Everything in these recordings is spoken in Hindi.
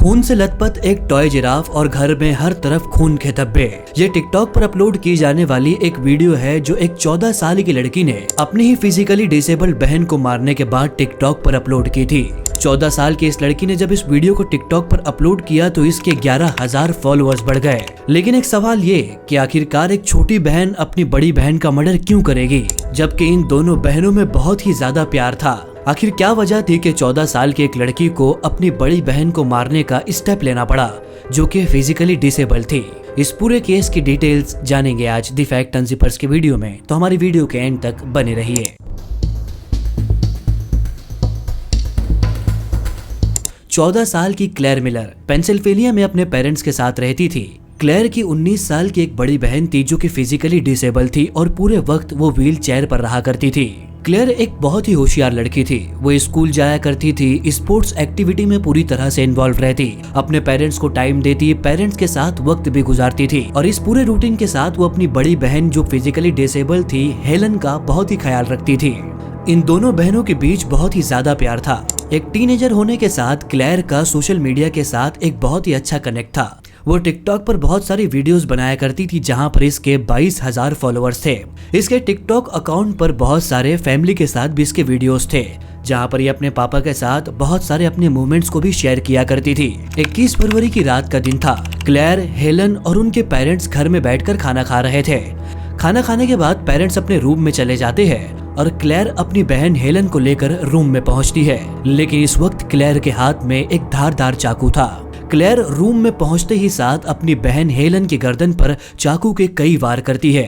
खून से लथपथ एक टॉय जिराफ और घर में हर तरफ खून के धब्बे। ये टिकटॉक पर अपलोड की जाने वाली एक वीडियो है जो एक 14 साल की लड़की ने अपनी ही फिजिकली डिसेबल्ड बहन को मारने के बाद टिकटॉक पर अपलोड की थी। 14 साल की इस लड़की ने जब इस वीडियो को टिकटॉक पर अपलोड किया तो इसके 11,000 फॉलोअर्स बढ़ गए। लेकिन एक सवाल ये कि आखिरकार एक छोटी बहन अपनी बड़ी बहन का मर्डर क्यों करेगी, जबकि इन दोनों बहनों में बहुत ही ज्यादा प्यार था। आखिर क्या वजह थी कि 14 साल की एक लड़की को अपनी बड़ी बहन को मारने का स्टेप लेना पड़ा, जो कि फिजिकली डिसेबल थी। इस पूरे केस की डिटेल्स जानेंगे आज द फैक्ट अनजिपर्स की वीडियो में, तो हमारी वीडियो के एंड तक बने रहिए। 14 साल की क्लेयर मिलर पेंसिल्वेनिया में अपने पेरेंट्स के साथ रहती थी। क्लेयर की 19 साल की एक बड़ी बहन थी जो कि फिजिकली डिसेबल थी और पूरे वक्त वो व्हील चेयर पर रहा करती थी। क्लेयर एक बहुत ही होशियार लड़की थी। वो स्कूल जाया करती थी, स्पोर्ट्स एक्टिविटी में पूरी तरह से इन्वॉल्व रहती, अपने पेरेंट्स को टाइम देती, पेरेंट्स के साथ वक्त भी गुजारती थी और इस पूरे रूटीन के साथ वो अपनी बड़ी बहन जो फिजिकली डिसेबल थी हेलन का बहुत ही ख्याल रखती थी। इन दोनों बहनों के बीच बहुत ही ज्यादा प्यार था। एक टीनेजर होने के साथ क्लेयर का सोशल मीडिया के साथ एक बहुत ही अच्छा कनेक्ट था। वो टिकटॉक पर बहुत सारी वीडियोस बनाया करती थी जहां पर इसके 22,000 फॉलोअर्स थे। इसके टिकटॉक अकाउंट पर बहुत सारे फैमिली के साथ भी इसके वीडियोस थे, जहां पर ये अपने पापा के साथ बहुत सारे अपने मोमेंट्स को भी शेयर किया करती थी। 21 फरवरी की रात का दिन था। क्लेयर, हेलन और उनके पेरेंट्स घर में बैठकर खाना खा रहे थे। खाना खाने के बाद पेरेंट्स अपने रूम में चले जाते हैं और क्लेयर अपनी बहन हेलन को लेकर रूम में पहुंचती है, लेकिन इस वक्त क्लेयर के हाथ में एक धारदार चाकू था। क्लेयर रूम में पहुंचते ही साथ अपनी बहन हेलन की गर्दन पर चाकू के कई वार करती है।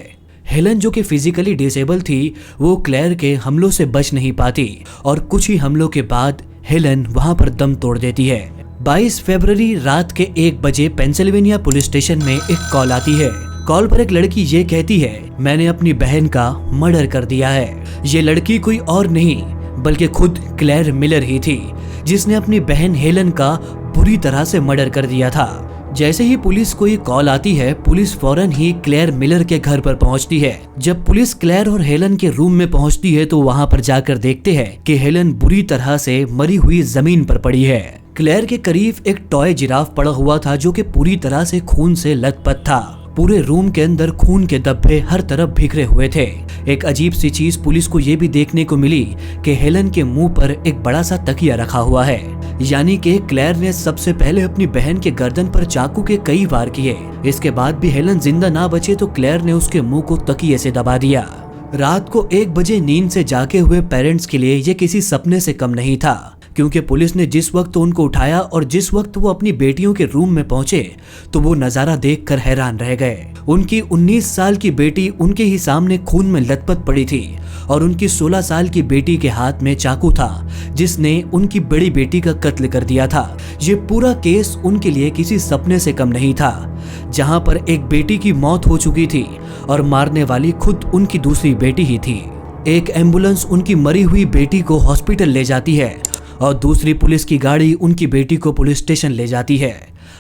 हेलन जो कि फिजिकली डिसेबल थी वो क्लेयर के हमलों से बच नहीं पाती और कुछ ही हमलों के बाद हेलन वहां पर दम तोड़ देती है। 22 फरवरी रात के 1 बजे पेंसिल्वेनिया पुलिस स्टेशन में एक कॉल आती है। कॉल पर एक लड़की ये कहती है, मैंने अपनी बहन का मर्डर कर दिया है। ये लड़की कोई और नहीं बल्कि खुद क्लेयर मिलर ही थी, जिसने अपनी बहन हेलन का बुरी तरह से मर्डर कर दिया था। जैसे ही पुलिस को ये कॉल आती है, पुलिस फौरन ही क्लेयर मिलर के घर पर पहुंचती है। जब पुलिस क्लेयर और हेलन के रूम में पहुंचती है तो वहां पर जाकर देखते हैं कि हेलन बुरी तरह से मरी हुई जमीन पर पड़ी है। क्लेयर के करीब एक टॉय जिराफ पड़ा हुआ था जो कि पूरी तरह से खून से लथपथ था। पूरे रूम के अंदर खून के धब्बे हर तरफ बिखरे हुए थे। एक अजीब सी चीज पुलिस को ये भी देखने को मिली कि हेलन के मुंह पर एक बड़ा सा तकिया रखा हुआ है, यानी कि क्लेयर ने सबसे पहले अपनी बहन के गर्दन पर चाकू के कई वार किए। इसके बाद भी हेलन जिंदा ना बचे तो क्लेयर ने उसके मुंह को तकिए से दबा दिया। रात को 1 बजे नींद से जागे हुए पेरेंट्स के लिए ये किसी सपने से कम नहीं था, क्योंकि पुलिस ने जिस वक्त उनको उठाया और जिस वक्त वो अपनी बेटियों के रूम में पहुंचे तो वो नजारा देखकर हैरान रह गए। उनकी 19 साल की बेटी उनके ही सामने खून में लथपथ पड़ी थी और उनकी 16 साल की बेटी के हाथ में चाकू था जिसने उनकी बड़ी बेटी का कत्ल कर दिया था। ये पूरा केस उनके लिए किसी सपने से कम नहीं था, जहां पर एक बेटी की मौत हो चुकी थी और मारने वाली खुद उनकी दूसरी बेटी ही थी। एक एम्बुलेंस उनकी मरी हुई बेटी को हॉस्पिटल ले जाती है और दूसरी पुलिस की गाड़ी उनकी बेटी को पुलिस स्टेशन ले जाती है।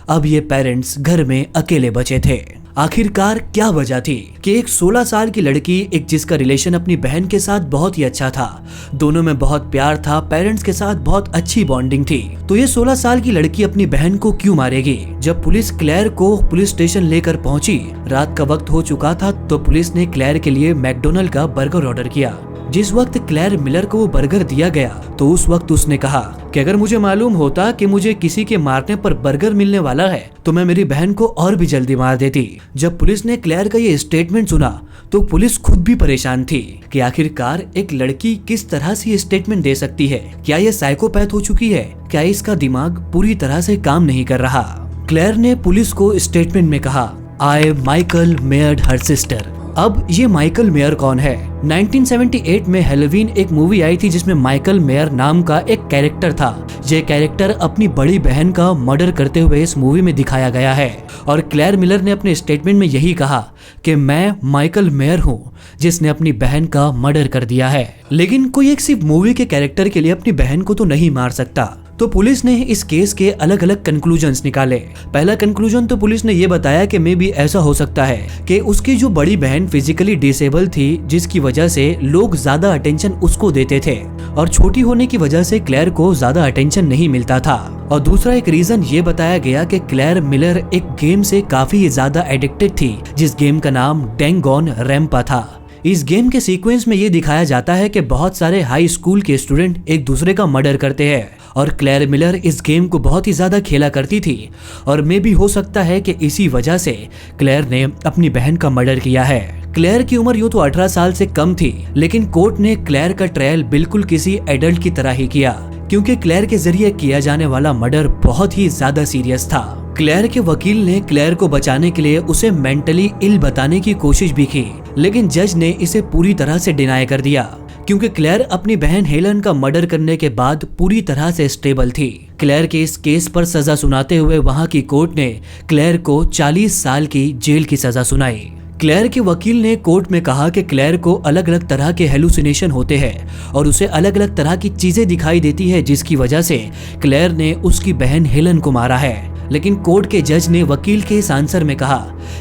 अब ये पेरेंट्स घर में अकेले बचे थे। आखिरकार क्या वजह थी कि एक 16 साल की लड़की, एक जिसका रिलेशन अपनी बहन के साथ बहुत ही अच्छा था, दोनों में बहुत प्यार था, पेरेंट्स के साथ बहुत अच्छी बॉन्डिंग थी, तो ये 16 साल की लड़की अपनी बहन को क्यों मारेगी? जब पुलिस क्लेयर को पुलिस स्टेशन लेकर पहुंची, रात का वक्त हो चुका था, तो पुलिस ने क्लेयर के लिए मैकडोनल्ड का बर्गर ऑर्डर किया। जिस वक्त क्लेयर मिलर को वो बर्गर दिया गया तो उस वक्त उसने कहा कि अगर मुझे मालूम होता कि मुझे किसी के मारने पर बर्गर मिलने वाला है तो मैं मेरी बहन को और भी जल्दी मार देती। जब पुलिस ने क्लेयर का ये स्टेटमेंट सुना तो पुलिस खुद भी परेशान थी कि आखिरकार एक लड़की किस तरह से ये स्टेटमेंट दे सकती है। क्या ये साइकोपैथ हो चुकी है? क्या इसका दिमाग पूरी तरह से काम नहीं कर रहा? क्लेयर ने पुलिस को स्टेटमेंट में कहा, आई माइकल मेयर्ड हर सिस्टर। अब ये माइकल मेयर कौन है? 1978 में हैलोवीन एक मूवी आई थी जिसमें माइकल मेयर नाम का एक कैरेक्टर था। ये कैरेक्टर अपनी बड़ी बहन का मर्डर करते हुए इस मूवी में दिखाया गया है और क्लेयर मिलर ने अपने स्टेटमेंट में यही कहा कि मैं माइकल मेयर हूँ जिसने अपनी बहन का मर्डर कर दिया है। लेकिन कोई एक सिर्फ मूवी के कैरेक्टर के लिए अपनी बहन को तो नहीं मार सकता, तो पुलिस ने इस केस के अलग अलग कंक्लूजन्स निकाले। पहला कंक्लूजन तो पुलिस ने ये बताया कि मे बी ऐसा हो सकता है कि उसकी जो बड़ी बहन फिजिकली डिसेबल थी, जिसकी वजह से लोग ज्यादा अटेंशन उसको देते थे और छोटी होने की वजह से क्लेयर को ज्यादा अटेंशन नहीं मिलता था। और दूसरा एक रीजन ये बताया गया कि क्लेयर मिलर एक गेम से काफी ज्यादा एडिक्टेड थी, जिस गेम का नाम डैंगोनरेम्पा था। इस गेम के सीक्वेंस में ये दिखाया जाता है कि बहुत सारे हाई स्कूल के स्टूडेंट एक दूसरे का मर्डर करते हैं और क्लेयर मिलर इस गेम को बहुत ही ज्यादा खेला करती थी और मे भी हो सकता है कि इसी वजह से क्लेयर ने अपनी बहन का मर्डर किया है। क्लेयर की उम्र यूं तो 18 साल से कम थी, लेकिन कोर्ट ने क्लेयर का ट्रायल बिल्कुल किसी एडल्ट की तरह ही किया, क्योंकि क्लेयर के जरिए किया जाने वाला मर्डर बहुत ही ज्यादा सीरियस था। क्लेयर के वकील ने क्लेयर को बचाने के लिए उसे मेंटली इल बताने की कोशिश भी की, लेकिन जज ने इसे पूरी तरह से डिनाई कर दिया, क्योंकि क्लेयर अपनी बहन हेलन का मर्डर करने के बाद पूरी तरह से स्टेबल थी। क्लेयर के इस केस पर सजा सुनाते हुए वहां की कोर्ट ने क्लेयर को 40 साल की जेल की सजा सुनाई। क्लेयर के वकील ने कोर्ट में कहा कि क्लेयर को अलग अलग तरह के हेलुसिनेशन होते हैं और उसे अलग अलग तरह की चीजें दिखाई देती है, जिसकी वजह से क्लेयर ने उसकी बहन हेलन को मारा है। लेकिन कोर्ट के जज ने वकील के इस आंसर में कहा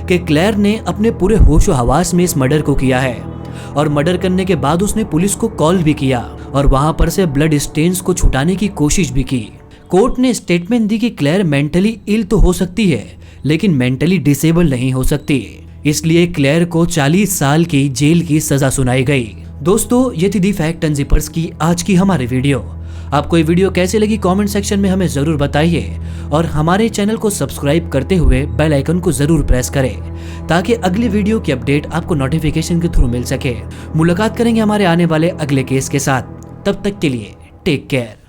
कि क्लेयर ने अपने पूरे होशो हवास में इस मर्डर को किया है और मर्डर करने के बाद उसने पुलिस को कॉल भी किया और वहां पर से ब्लड स्टेन्स को छुटाने की कोशिश भी की। कोर्ट ने स्टेटमेंट दी कि क्लेयर मेंटली इल तो हो सकती है, लेकिन मेंटली डिसेबल नहीं हो सकती, इसलिए क्लेयर को 40 साल की जेल की सजा सुनाई गई। दोस्तों, ये थी दी फैक्ट अनजिपर्स की आज की हमारी वीडियो। आपको ये वीडियो कैसे लगी कमेंट सेक्शन में हमें जरूर बताइए और हमारे चैनल को सब्सक्राइब करते हुए बेल आइकन को जरूर प्रेस करें ताकि अगली वीडियो की अपडेट आपको नोटिफिकेशन के थ्रू मिल सके। मुलाकात करेंगे हमारे आने वाले अगले केस के साथ, तब तक के लिए टेक केयर।